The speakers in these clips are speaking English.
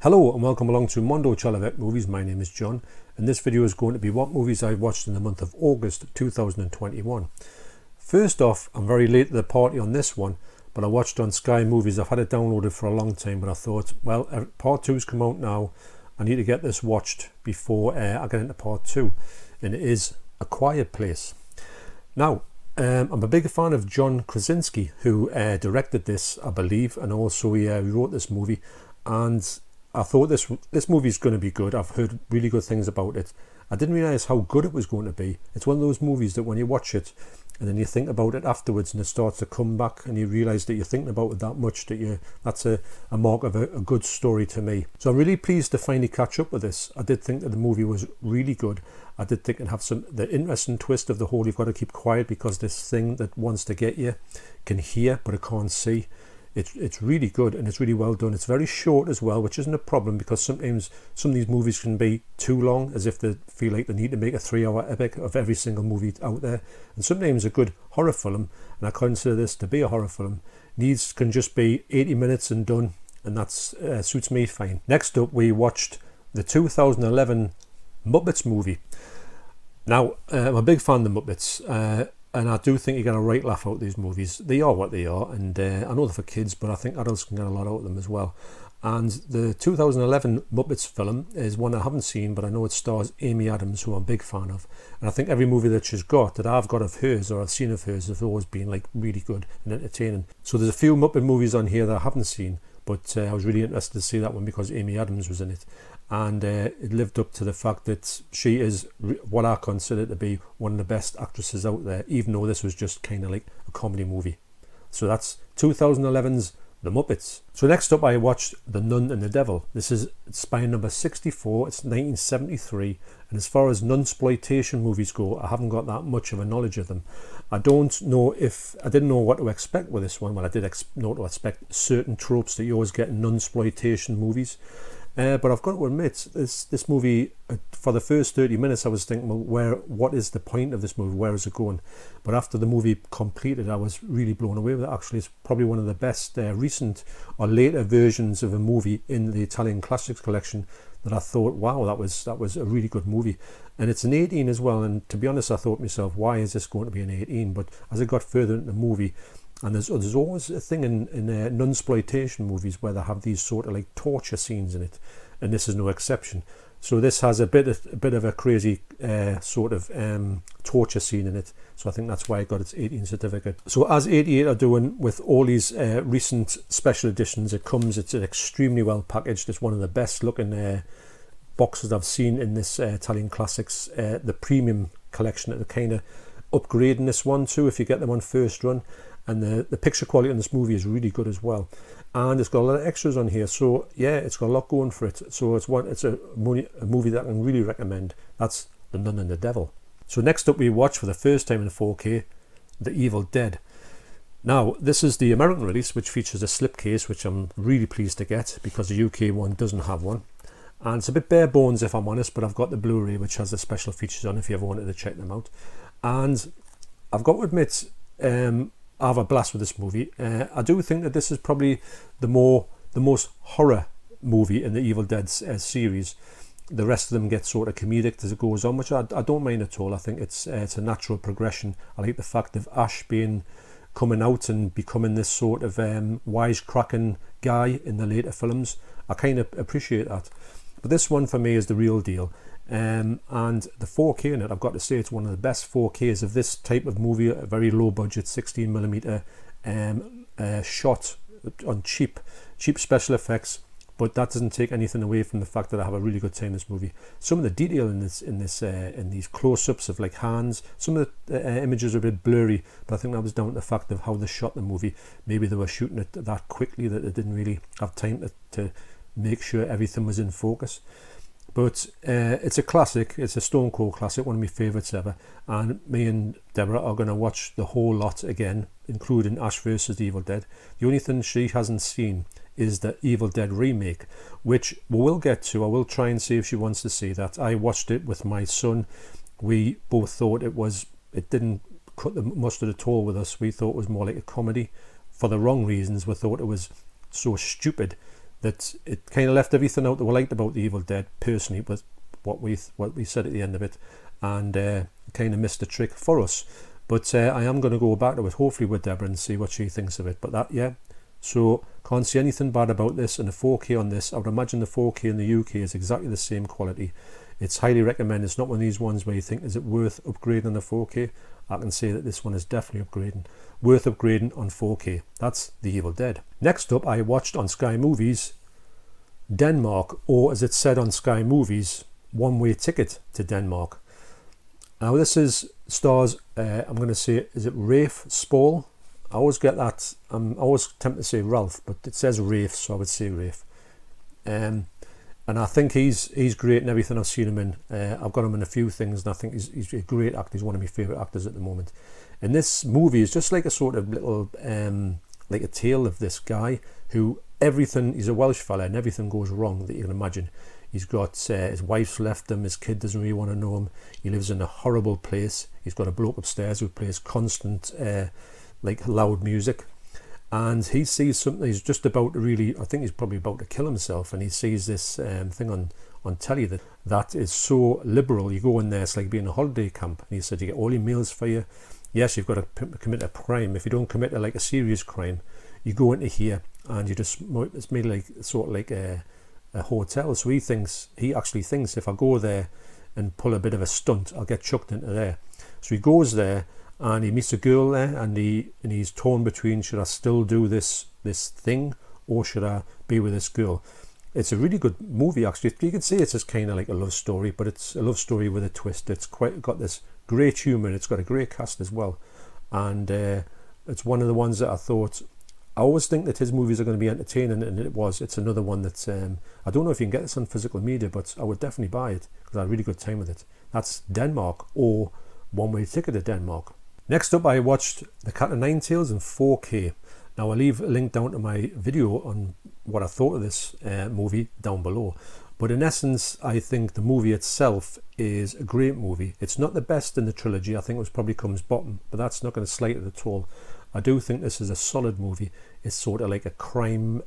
Hello and welcome along to Mondo Chelloveck Movies. My name is John and this video is going to be what movies I watched in the month of August 2021. First off, I'm very late to the party on this one, but I watched on Sky Movies. I've had it downloaded for a long time, but I thought, well, part 2's come out now. I need to get this watched before I get into part 2, and it is A Quiet Place. Now, I'm a big fan of John Krasinski, who directed this, I believe, and also he wrote this movie, and I thought this movie is going to be good. I've heard really good things about it. I didn't realise how good it was going to be. It's one of those movies that when you watch it and then you think about it afterwards and it starts to come back and you realise that you're thinking about it that much that that's a mark of a good story to me. So I'm really pleased to finally catch up with this. I did think that the movie was really good. I did think it had the interesting twist of the whole you've got to keep quiet because this thing that wants to get you can hear but it can't see. It's really good and it's really well done. It's very short as well, which isn't a problem because sometimes some of these movies can be too long, as if they feel like they need to make a 3-hour epic of every single movie out there. And sometimes a good horror film, and I consider this to be a horror film, can just be 80 minutes and done, and that suits me fine. Next up, we watched the 2011 Muppets movie. Now, I'm a big fan of the Muppets. And I do think you get a right laugh out of these movies. They are what they are, and I know they're for kids, but I think adults can get a lot out of them as well. And the 2011 Muppets film is one I haven't seen, but I know it stars Amy Adams, who I'm a big fan of. And I think every movie that she's got, that I've got of hers or I've seen of hers, have always been like really good and entertaining. So there's a few Muppet movies on here that I haven't seen, but I was really interested to see that one because Amy Adams was in it. And it lived up to the fact that she is what I consider to be one of the best actresses out there, even though this was just kind of like a comedy movie. So that's 2011's The Muppets. So next up I watched The Nun and the Devil. This is spine number 64, it's 1973, and as far as nunsploitation movies go, I haven't got that much of a knowledge of them. I didn't know what to expect with this one. Well, I did know what to expect, certain tropes that you always get in nunsploitation movies. But I've got to admit, this movie, for the first 30 minutes, I was thinking, well, what is the point of this movie? Where is it going? But after the movie completed, I was really blown away with it. Actually, it's probably one of the best recent or later versions of a movie in the Italian Classics collection that I thought, wow, that was a really good movie. And it's an 18 as well. And to be honest, I thought to myself, why is this going to be an 18? But as I got further into the movie, and there's always a thing in nunsploitation movies where they have these sort of like torture scenes in it, and this is no exception. So this has a bit of a crazy sort of torture scene in it. So I think that's why it got its 18 certificate. So as 88 are doing with all these recent special editions, it's extremely well packaged. It's one of the best looking boxes I've seen in this Italian Classics, the premium collection. That they're kind of upgrading this one too if you get them on first run. And the picture quality on this movie is really good as well, and it's got a lot of extras on here. So yeah, it's got a lot going for it. So it's a movie that I can really recommend. That's The Nun and the Devil. So next up, we watch for the first time in 4K, The Evil Dead. Now this is the American release, which features a slipcase, which I'm really pleased to get because the UK one doesn't have one, and it's a bit bare bones if I'm honest. But I've got the Blu-ray, which has the special features on if you ever wanted to check them out. And I've got to admit, I have a blast with this movie. I do think that this is probably the most horror movie in the Evil Dead series. The rest of them get sort of comedic as it goes on, which I don't mind at all. I think it's a natural progression. I like the fact of Ash coming out and becoming this sort of wisecracking guy in the later films. I kind of appreciate that. But this one for me is the real deal. And the 4K in it, I've got to say, it's one of the best 4Ks of this type of movie. A very low budget 16mm shot on cheap special effects, but that doesn't take anything away from the fact that I have a really good time in this movie. Some of the detail in these close-ups of like hands, some of the images are a bit blurry, but I think that was down to the fact of how they shot the movie. Maybe they were shooting it that quickly that they didn't really have time to make sure everything was in focus. But it's a classic. It's a stone cold classic, one of my favourites ever. And me and Deborah are going to watch the whole lot again, including Ash vs. Evil Dead. The only thing she hasn't seen is the Evil Dead remake, which we will get to. I will try and see if she wants to see that. I watched it with my son. We both thought it didn't cut the mustard at all with us. We thought it was more like a comedy. For the wrong reasons. We thought it was so stupid that it kind of left everything out that we liked about The Evil Dead, personally, with what we said at the end of it, and kind of missed the trick for us. But I am going to go back to it, hopefully with Deborah, and see what she thinks of it. But that, yeah, so can't see anything bad about this. And the 4K on this, I would imagine the 4K in the UK is exactly the same quality. It's highly recommended. It's not one of these ones where you think, is it worth upgrading on the 4K? I can say that this one is definitely worth upgrading on 4K. That's The Evil Dead. Next up, I watched on Sky Movies, Denmark, or as it said on Sky Movies, One-Way Ticket to Denmark. Now this is stars, I'm going to say, is it Rafe Spall? I always get that, I'm always tempted to say Ralph, but it says Rafe, so I would say Rafe. And I think he's great in everything I've seen him in. I've got him in a few things, and I think he's a great actor. He's one of my favourite actors at the moment. And this movie is just like a sort of little, like a tale of this guy who he's a Welsh fella, and everything goes wrong that you can imagine. He's got, his wife's left him, his kid doesn't really want to know him, he lives in a horrible place, he's got a bloke upstairs who plays constant, like loud music, and he sees something, he's just about to really, I think he's probably about to kill himself, and he sees this thing on telly that is so liberal. You go in there, it's like being in a holiday camp, and he said you get all your meals for you. Yes, you've got to commit a crime. If you don't commit like a serious crime, you go into here and it's made like sort of like a hotel. So he actually thinks if I go there and pull a bit of a stunt, I'll get chucked into there. So he goes there and he meets a girl there, and he's torn between, should I still do this thing, or should I be with this girl? It's a really good movie, actually. You could say it's just kind of like a love story, but it's a love story with a twist. It's got this great humour, and it's got a great cast as well. And it's one of the ones that I always think that his movies are going to be entertaining, and it's another one that's, I don't know if you can get this on physical media, but I would definitely buy it because I had a really good time with it. That's Denmark, or One-Way Ticket to Denmark. Next up, I watched The Cat o' Nine Tails in 4K. Now I'll leave a link down to my video on what I thought of this movie down below. But in essence, I think the movie itself is a great movie. It's not the best in the trilogy. I think it probably comes bottom, but that's not going to slight it at all. I do think this is a solid movie. It's sort of like a crime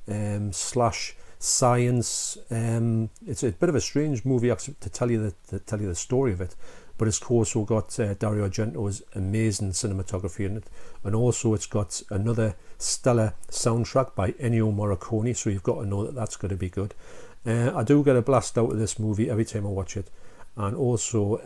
slash science. It's a bit of a strange movie actually, to tell you the story of it. But it's also got Dario Argento's amazing cinematography in it, and also it's got another stellar soundtrack by Ennio Morricone. So you've got to know that that's going to be good. I do get a blast out of this movie every time I watch it, and also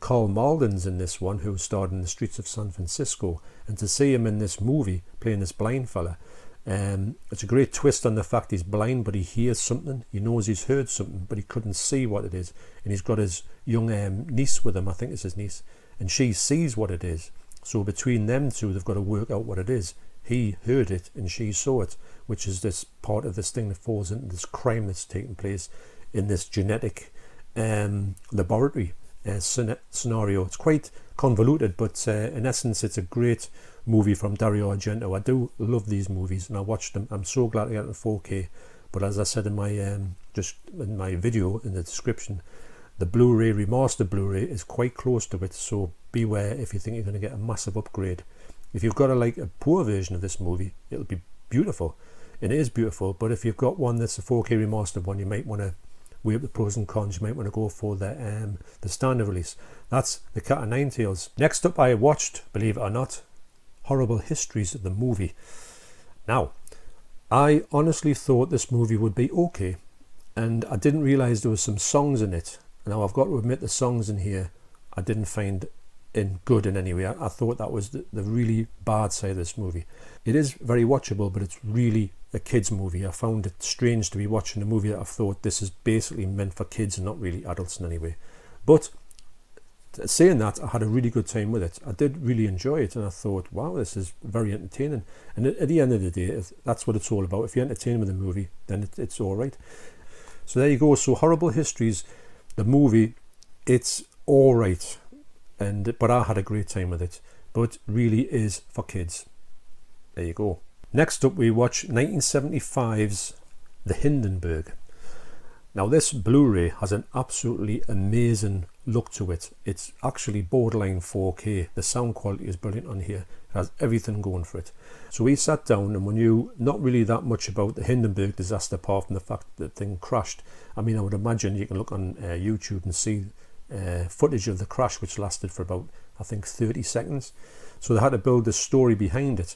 Carl Malden's in this one, who starred in The Streets of San Francisco, and to see him in this movie playing this blind fella, it's a great twist on the fact he's blind, but he hears something. He knows he's heard something, but he couldn't see what it is. And he's got his young niece with him, I think it's his niece, and she sees what it is. So between them two, they've got to work out what it is. He heard it and she saw it, which is this part of this thing that falls into this crime that's taking place in this genetic laboratory scenario. It's quite convoluted, but in essence it's a great movie from Dario Argento. I do love these movies, and I watched them. I'm so glad I got it in 4K, but as I said in my just in my video in the description, the Blu-ray, remastered Blu-ray, is quite close to it, so beware if you think you're going to get a massive upgrade. If you've got a poor version of this movie, it'll be beautiful. It is beautiful, but if you've got one that's a 4K remastered one, you might want to weigh up the pros and cons. You might want to go for the standard release. That's The Cat o' Nine Tails. Next up, I watched, believe it or not, Horrible Histories, the movie. Now, I honestly thought this movie would be okay, and I didn't realise there was some songs in it. Now, I've got to admit, the songs in here I didn't find good in any way. I thought that was the really bad side of this movie. It is very watchable, but it's really a kids movie. I found it strange to be watching a movie that I thought this is basically meant for kids and not really adults in any way. But saying that, I had a really good time with it. I did really enjoy it, and I thought, wow, this is very entertaining. And at the end of the day, that's what it's all about. If you're entertained with a movie, then it's all right. So there you go. So Horrible Histories, the movie, it's all right. But I had a great time with it. But really is for kids. There you go. Next up, we watch 1975's The Hindenburg. Now this Blu-ray has an absolutely amazing look to it. It's actually borderline 4K. The sound quality is brilliant on here. It has everything going for it. So we sat down and we knew not really that much about the Hindenburg disaster apart from the fact that the thing crashed. I mean, I would imagine you can look on YouTube and see footage of the crash, which lasted for about, I think, 30 seconds. So they had to build a story behind it.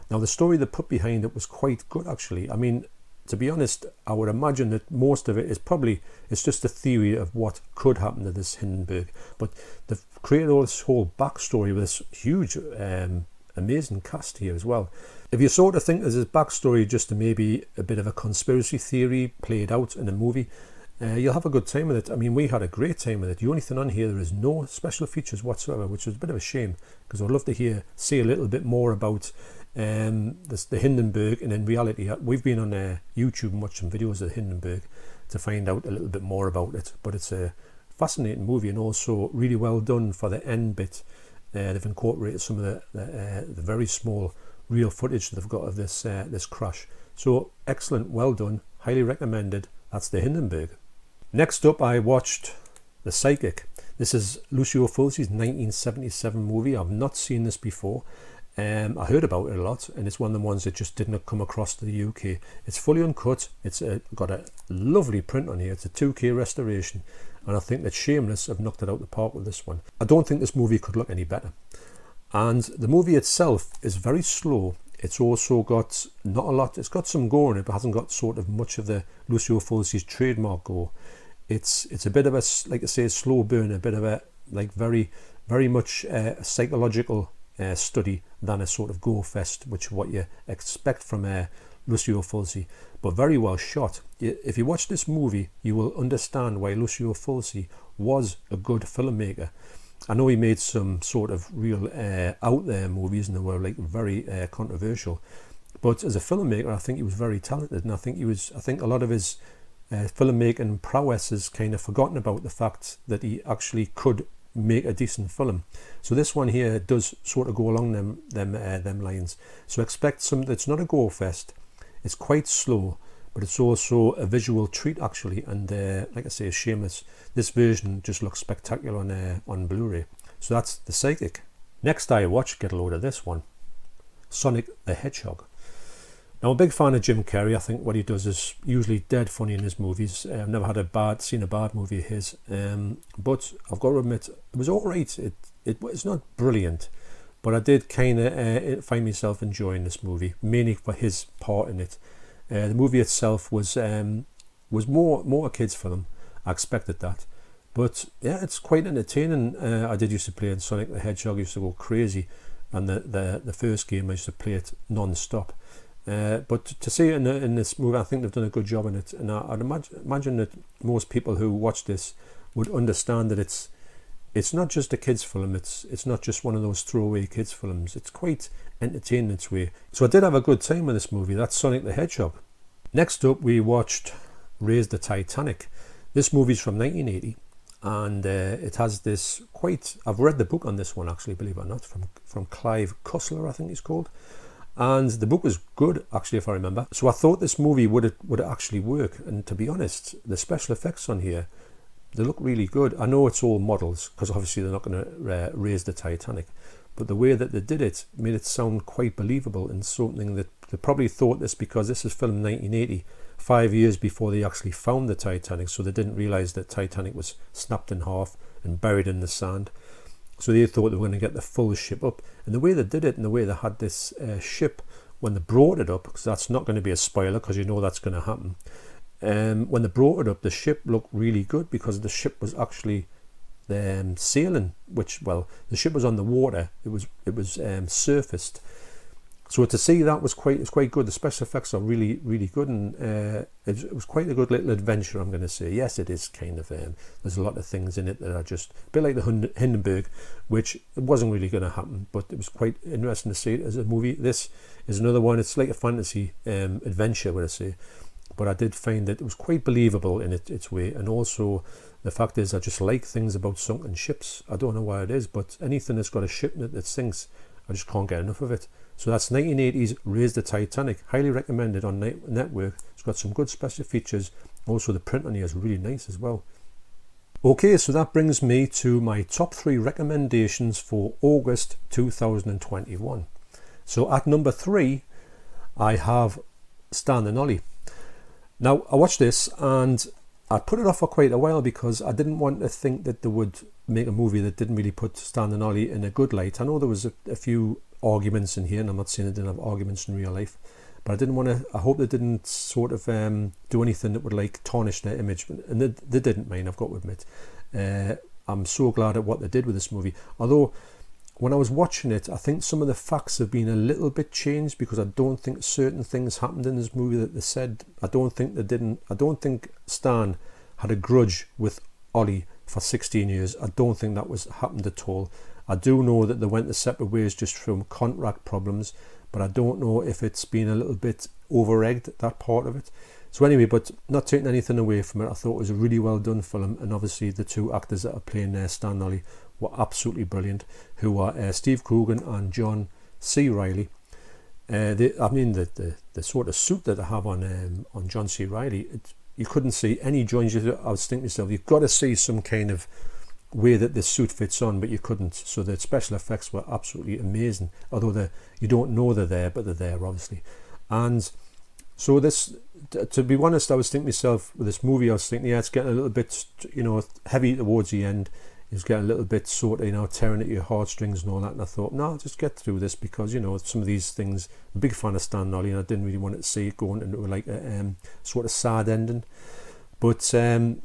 Now the story they put behind it was quite good actually. I mean, to be honest, I would imagine that most of it is probably, it's just a theory of what could happen to this Hindenburg. But they've created all this whole backstory with this huge, amazing cast here as well. If you sort of think there's a backstory just to maybe a bit of a conspiracy theory played out in a movie, you'll have a good time with it. I mean, we had a great time with it. The only thing on here, there is no special features whatsoever, which was a bit of a shame, because I'd love to see a little bit more about the Hindenburg. And in reality, we've been on YouTube and watched some videos of the Hindenburg to find out a little bit more about it. But it's a fascinating movie and also really well done for the end bit. They've incorporated some of the very small real footage that they've got of this this crash. So excellent, well done, highly recommended. That's the Hindenburg. Next up, I watched The Psychic. This is Lucio Fulci's 1977 movie. I've not seen this before. I heard about it a lot, and it's one of the ones that just didn't come across to the UK. It's fully uncut. It's got a lovely print on here. It's a 2K restoration, and I think that Shameless have knocked it out the park with this one. I don't think this movie could look any better. And the movie itself is very slow. It's also got not a lot. It's got some gore in it, but hasn't got sort of much of the Lucio Fulci's trademark gore. It's a bit of a, like I say, a slow burn, a bit of a like very much a psychological study than a sort of gore fest, which is what you expect from Lucio Fulci, but very well shot. If you watch this movie, you will understand why Lucio Fulci was a good filmmaker. I know he made some sort of real out there movies, and they were like very controversial, but as a filmmaker, I think he was very talented, and I think a lot of his filmmaking prowess is kind of forgotten about the fact that he actually could make a decent film. So this one here does sort of go along them lines. So expect something that's not a gore fest. It's quite slow, but it's also a visual treat actually. And like I say, Shameless. This version just looks spectacular on Blu-ray. So that's The Psychic. Next I watched, get a load of this one, Sonic the Hedgehog. Now, I'm a big fan of Jim Carrey. I think what he does is usually dead funny in his movies. I've never seen a bad movie of his. But I've got to admit, it was all right. It's not brilliant, but I did kind of find myself enjoying this movie, mainly for his part in it. The movie itself was more a kids' film. I expected that, but yeah, it's quite entertaining. I did used to play in Sonic the Hedgehog. I used to go crazy, and the first game I used to play it non-stop. But to see it in this movie, I think they've done a good job in it, and I'd imagine that most people who watch this would understand that it's not just a kids film. It's not just one of those throwaway kids films. It's quite entertaining in its way. So I did have a good time with this movie. That's Sonic the Hedgehog. Next up, we watched Raise the Titanic. This movie's from 1980, and it has this I've read the book on this one actually, believe it or not, from Clive Cussler, I think he's called. And the book was good, actually, if I remember. So I thought this movie would actually work. And to be honest, the special effects on here, they look really good. I know it's all models, because obviously they're not going to raise the Titanic. But the way that they did it made it sound quite believable, and something that they probably thought this because this is filmed in 1980, 5 years before they actually found the Titanic. So they didn't realise that Titanic was snapped in half and buried in the sand. So they thought they were going to get the full ship up. And the way they did it, and the way they had this ship, when they brought it up, because that's not going to be a spoiler, because you know that's going to happen. When they brought it up, the ship looked really good, because the ship was actually sailing, the ship was on the water. It was surfaced. So to see that was quite good. The special effects are really, really good, and it was quite a good little adventure, I'm going to say. Yes, it is kind of, there's a lot of things in it that are just a bit like the Hindenburg, which wasn't really going to happen, but it was quite interesting to see it as a movie. This is another one. It's like a fantasy adventure, would I say, but I did find that it was quite believable in its way. And also the fact is, I just like things about sunken ships. I don't know why it is, but anything that's got a ship in it that sinks, I just can't get enough of it. So that's 1980's Raise the Titanic. Highly recommended on Network. It's got some good special features Also the print on here is really nice as well. Okay, so that brings me to my top 3 recommendations for August 2021. So at number 3, I have Stan and Ollie. Now, I watched this and I put it off for quite a while because I didn't want to think that they would make a movie that didn't really put Stan and Ollie in a good light. I know there was a few arguments in here, and I'm not saying they didn't have arguments in real life, but I didn't want to, I hope they didn't sort of do anything that would like tarnish their image, and they didn't mind, I've got to admit. I'm so glad at what they did with this movie. Although, when I was watching it, I think some of the facts have been a little bit changed because I don't think certain things happened in this movie that they said. I don't think Stan had a grudge with Ollie for 16 years. I don't think that was happened at all. I do know that they went their separate ways just from contract problems, but I don't know if it's been a little bit over-egged, that part of it. So anyway, but not taking anything away from it, I thought it was a really well done film, and obviously the 2 actors that are playing there, Stan and Ollie, were absolutely brilliant, who are Steve Coogan and John C. Reilly. The sort of suit that they have on John C. Reilly, you couldn't see any joints. I was thinking to myself, you've got to see some kind of way that this suit fits on, but you couldn't. So the special effects were absolutely amazing, although you don't know they're there, but they're there obviously. And so this, to be honest, I was thinking to myself with this movie, I was thinking, yeah, it's getting a little bit, heavy towards the end. It's getting a little bit sort of, tearing at your heartstrings and all that. And I thought, no, I'll just get through this because, some of these things, I'm a big fan of Stan and Ollie, and I didn't really want to see it going into like a sort of sad ending. But to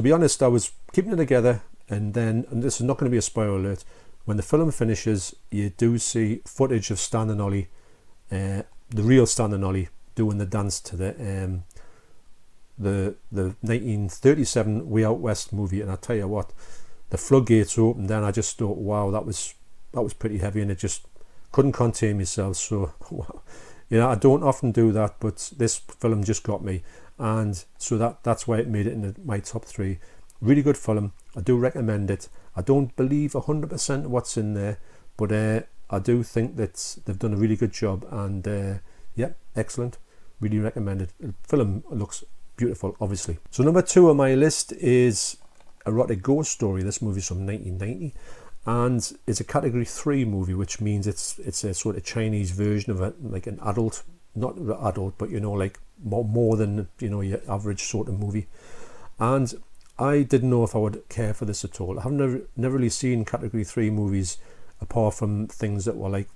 be honest, I was keeping it together. And then, and this is not going to be a spoiler alert, when the film finishes, you do see footage of Stan and Ollie, the real Stan and Ollie, doing the dance to the 1937 Way Out West movie. And I tell you what, the floodgates opened, then I just thought, wow, that was pretty heavy, and it just couldn't contain myself. So, I don't often do that, but this film just got me, and so that's why it made it in my top 3. Really good film. I do recommend it. I don't believe 100% what's in there, but I do think that they've done a really good job, and yeah, excellent. Really recommend it. The film looks beautiful, obviously. So number 2 on my list is Erotic Ghost Story. This movie's from 1990, and it's a category 3 movie, which means it's a sort of Chinese version of like an adult, not adult, but like more than your average sort of movie. And I didn't know if I would care for this at all. I've never really seen category 3 movies apart from things that were like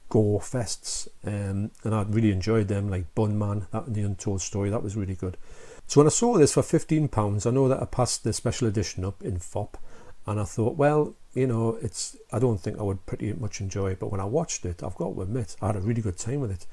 gore fests, and I really enjoyed them, like Bun Man, that and The Untold Story. That was really good. So when I saw this for £15, I know that I passed the special edition up in FOP, and I thought, well, I don't think I would pretty much enjoy it, but when I watched it, I've got to admit, I had a really good time with it.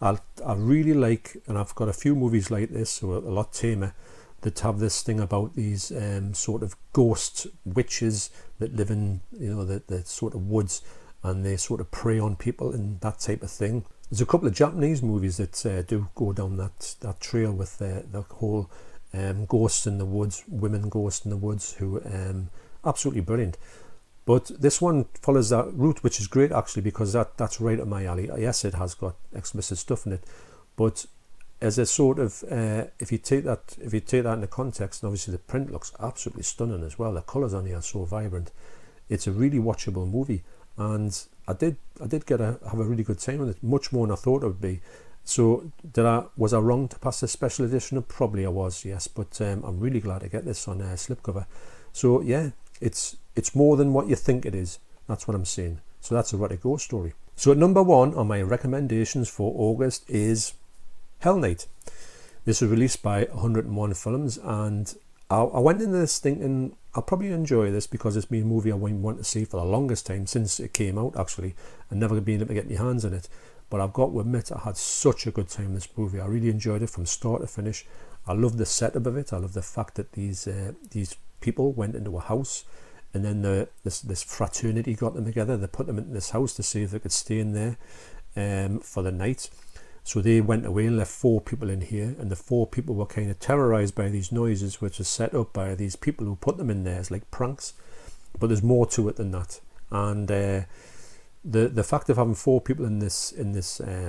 I really like, and I've got a few movies like this, who are a lot tamer, that have this thing about these sort of ghost witches that live in, the sort of woods, and they sort of prey on people and that type of thing. There's a couple of Japanese movies that do go down that trail with the whole ghosts in the woods, women ghosts in the woods, who absolutely brilliant. But this one follows that route, which is great actually, because that's right up my alley. Yes, it has got explicit stuff in it, but as a sort of if you take that into context, and obviously the print looks absolutely stunning as well. The colours on here are so vibrant. It's a really watchable movie, and I did have a really good time with it, much more than I thought it would be. So was I wrong to pass the special edition? Probably I was, yes, but I'm really glad to get this on slipcover. So yeah, it's more than what you think it is. That's what I'm saying. So that's Erotic Ghost Story. So at number 1 on my recommendations for August is Hell Night. This was released by 101 Films, and I went into this thinking I'll probably enjoy this because it's been a movie I want to see for the longest time, since it came out actually, and never been able to get my hands on it. But I've got to admit, I had such a good time with this movie. I really enjoyed it from start to finish. I love the setup of it. I love the fact that these people went into a house, and then this fraternity got them together. They put them into this house to see if they could stay in there for the night. So they went away and left 4 people in here, and the 4 people were kind of terrorized by these noises, which are set up by these people who put them in there as like pranks. But there's more to it than that. And the fact of having 4 people in this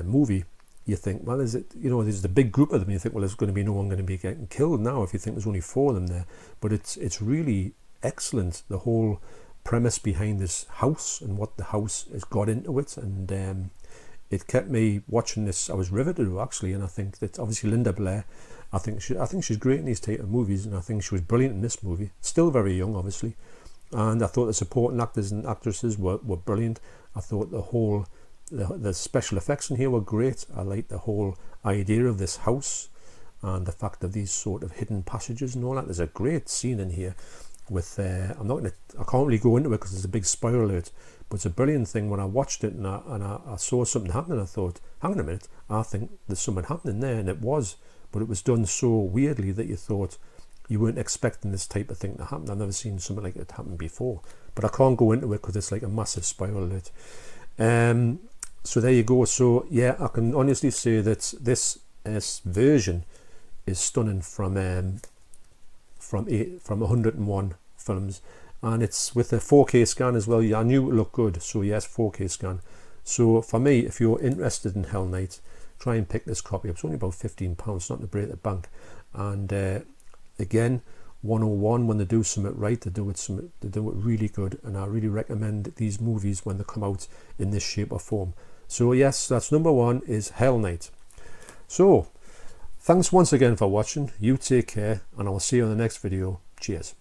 movie you think, well, is it, you know, there's the big group of them, you think, well, there's going to be no one going to be getting killed now if you think there's only 4 of them there. But it's really excellent, the whole premise behind this house and what the house has got into it. And it kept me watching this. I was riveted actually, and I think that obviously Linda Blair, I think she's great in these type of movies, and I think she was brilliant in this movie. Still very young, obviously, and I thought the supporting actors and actresses were brilliant. I thought the special effects in here were great. I liked the whole idea of this house and the fact of these sort of hidden passages and all that. There's a great scene in here with I can't really go into it because there's a big spoiler alert, but it's a brilliant thing. When I watched it and I saw something happening, I thought, hang on a minute, I think there's something happening there, and it was, but it was done so weirdly that you thought you weren't expecting this type of thing to happen. I've never seen something like it happen before, but I can't go into it because it's like a massive spoiler alert. So there you go. So yeah, I can honestly say that this version is stunning from 101 films, and it's with a 4K scan as well. Yeah, I knew it looked good, so yes, 4K scan. So for me, if you're interested in Hell Night, try and pick this copy up. It's only about £15, not to break the bank. And again, 101, when they do something right, they do it really good, and I really recommend these movies when they come out in this shape or form. So yes, that's number 1 is Hell Night. So thanks once again for watching. You take care, and I'll see you in the next video. Cheers.